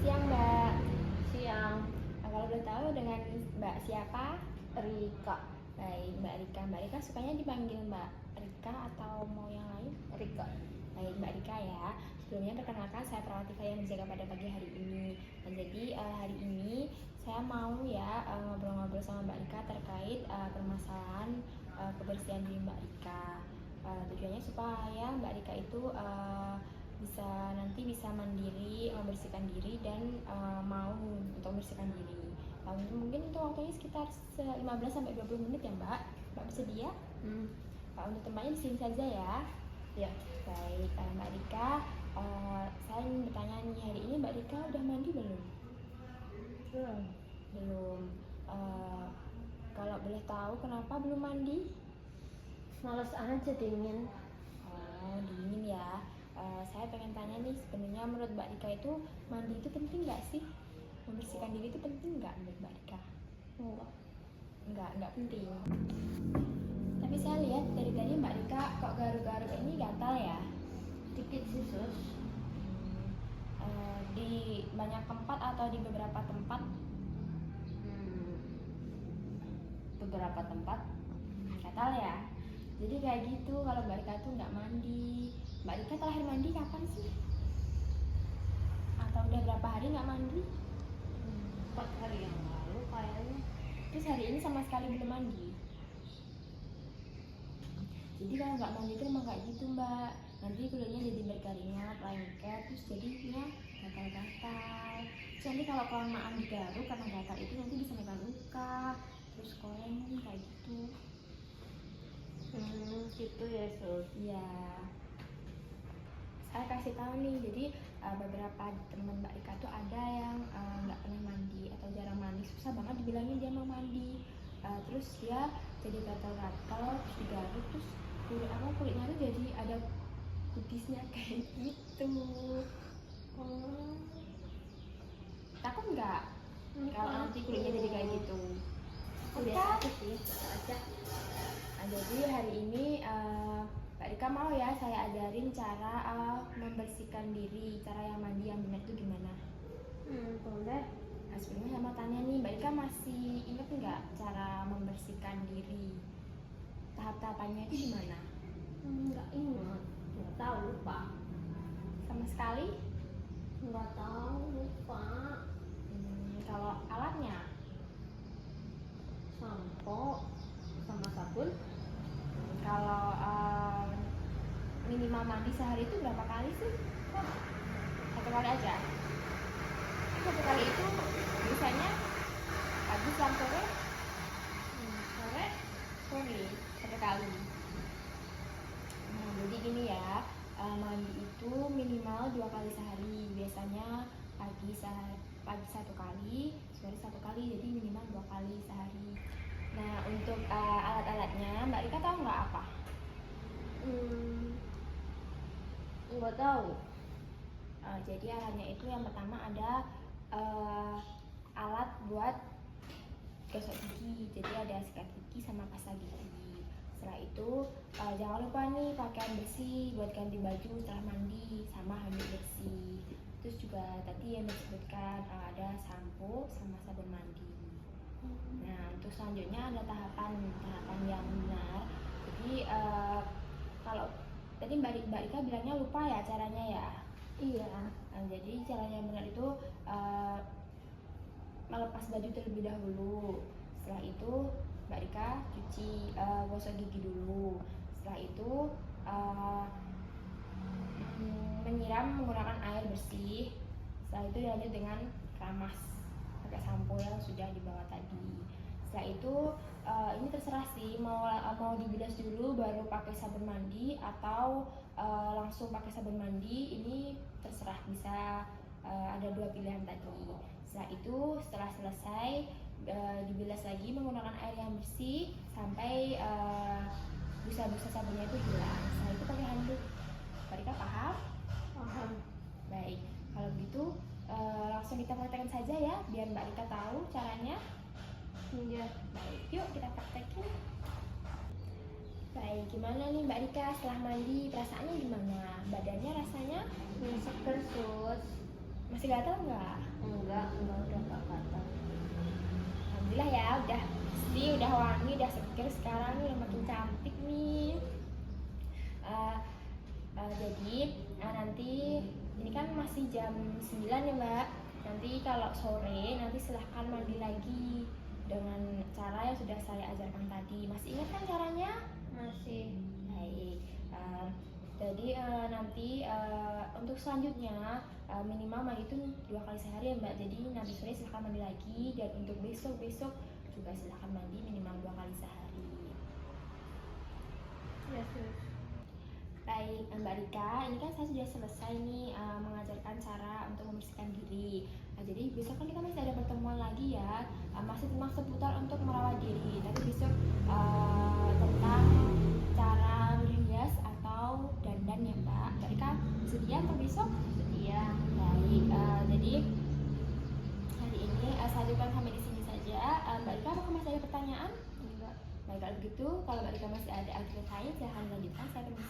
siang, Mbak. Siang. Kalau boleh tahu dengan Mbak siapa? Rika. Baik, Mbak Rika. Mbak Rika sukanya dipanggil Mbak Rika atau mau yang lain? Rika. Baik, Mbak Rika ya. Sebelumnya perkenalkan, saya Pralatika yang berjaga pada pagi hari ini. Dan jadi hari ini saya mau ya ngobrol-ngobrol sama Mbak Rika terkait permasalahan kebersihan diri Mbak Rika. Tujuannya supaya Mbak Rika itu nanti bisa mandiri, membersihkan diri dan mau untuk membersihkan diri. Mungkin itu waktunya sekitar 15-20 menit ya Mbak. Mbak bersedia? Untuk tempatnya di sini saja ya. Ya. Baik, Mbak Rika, saya ingin bertanya nih, hari ini Mbak Rika udah mandi belum? Belum. Kalau boleh tahu kenapa belum mandi? Males aja, dingin. Oh, dingin ya. Saya pengen tanya nih, sebenarnya menurut Mbak Rika itu mandi itu penting nggak sih? Membersihkan diri itu penting nggak menurut Mbak Rika? Enggak penting. Tapi saya lihat dari tadi Mbak Rika kok garuk-garuk ini gatal ya? Dikit sih, Sus. Di banyak tempat atau di beberapa tempat? Beberapa tempat. Gatal ya? Jadi kayak gitu, kalau Mbak Rika tuh nggak mandi. Mbak Rika terakhir mandi kapan sih? Atau udah berapa hari nggak mandi? 4 hari yang lalu kayaknya. Terus hari ini sama sekali belum mandi? Jadi kalau nggak mandi itu emang kayak gitu Mbak. Nanti kulitnya jadi berkeringat, lengket, terus jadinya gatal-gatal. Terus nanti kalau kelamaan digaruk karena gatal itu nanti bisa menyebabkan luka, terus koleng kayak gitu. Gitu ya, Sus. Iya. Saya kasih tahu nih, jadi beberapa teman Mbak Rika tuh ada yang nggak pernah mandi atau jarang mandi, susah banget dibilangin dia mau mandi. Terus dia jadi gatal-gatal, terus digaruk, terus kulitnya tuh jadi ada putihnya kayak gitu. Takut nggak kalau nanti kulitnya jadi kayak gitu? Biasa aja sih, aja. Jadi hari ini Mbak Rika mau ya saya ajarin cara membersihkan diri, cara yang mandi yang benar itu gimana? Boleh. Nah, sebelumnya saya mau tanya nih, Mbak Rika masih ingat nggak cara membersihkan diri? Tahap-tahapannya itu gimana? Nggak ingat. Nggak tahu, lupa. Sama sekali? Nggak tahu, lupa. Kalau alatnya? Sampo sama sabun. Kalau minimal mandi sehari itu berapa kali sih? Satu kali aja? Satu kali itu biasanya pagi siang sore? Sore? Satu kali. Nah, jadi gini ya, mandi itu minimal 2 kali sehari. Biasanya pagi satu kali, sore satu kali, jadi minimal 2 kali sehari. Nah, untuk alat-alatnya Mbak Rika tahu nggak apa? Nggak tahu. Jadi alatnya itu yang pertama ada alat buat gosok gigi. Jadi ada sikat gigi sama pasta gigi. Setelah itu jangan lupa nih pakaian bersih buat ganti baju setelah mandi sama handuk bersih. Terus juga tadi yang disebutkan ada sampo sama sabun mandi. Nah, untuk selanjutnya ada tahapan yang benar. Jadi kalau tadi Mbak Rika bilangnya lupa ya caranya ya? Iya. Nah, jadi caranya yang benar itu melepas baju terlebih dahulu. Setelah itu Mbak Rika gosok gigi dulu. Setelah itu menyiram menggunakan air bersih. Setelah itu dilanjut dengan keramas pakai sampo yang sudah dibawa tadi. Setelah itu ini terserah sih mau dibilas dulu baru pakai sabun mandi atau langsung pakai sabun mandi, ini terserah, bisa ada 2 pilihan tadi. Setelah selesai dibilas lagi menggunakan air yang bersih sampai busa-busa sabunnya itu hilang. Setelah itu pakai handuk. Mbak Rika paham? Paham. Baik, kalau begitu langsung kita praktekkan saja ya, biar Mbak Rika tahu caranya. Iya. Baik, yuk kita praktekin. Baik, gimana nih Mbak Rika setelah mandi, perasaannya gimana? Badannya rasanya Seger, Sus. masih Masih gatal nggak? Enggak udah gak gatal. Alhamdulillah ya, udah bersih, udah wangi, udah seger sekarang nih, udah makin cantik nih. Jadi nanti ini kan masih jam 9 ya Mbak. Nanti kalau sore nanti silahkan mandi lagi dengan cara yang sudah saya ajarkan tadi. Masih ingat kan caranya? Masih. Baik. Jadi nanti untuk selanjutnya minimal mandi itu 2 kali sehari ya Mbak. Jadi nanti sore silahkan mandi lagi, dan untuk besok juga silahkan mandi minimal 2 kali sehari. Ya sus. Baik Mbak Rika, ini kan saya sudah selesai nih mengajarkan cara untuk membersihkan diri. Jadi besok kan kita masih ada pertemuan lagi ya, masih tentang seputar untuk merawat diri. Tapi besok tentang cara berhias atau dandan ya Mbak. Mbak Rika sedia untuk besok? Sedia. Baik, jadi hari ini saya cukupkan sampai di sini saja. Mbak Rika, apakah masih ada pertanyaan? Enggak. Baik, kalau begitu, kalau Mbak Rika masih ada aktivitas lain, silahkan lanjutkan. Saya permisi.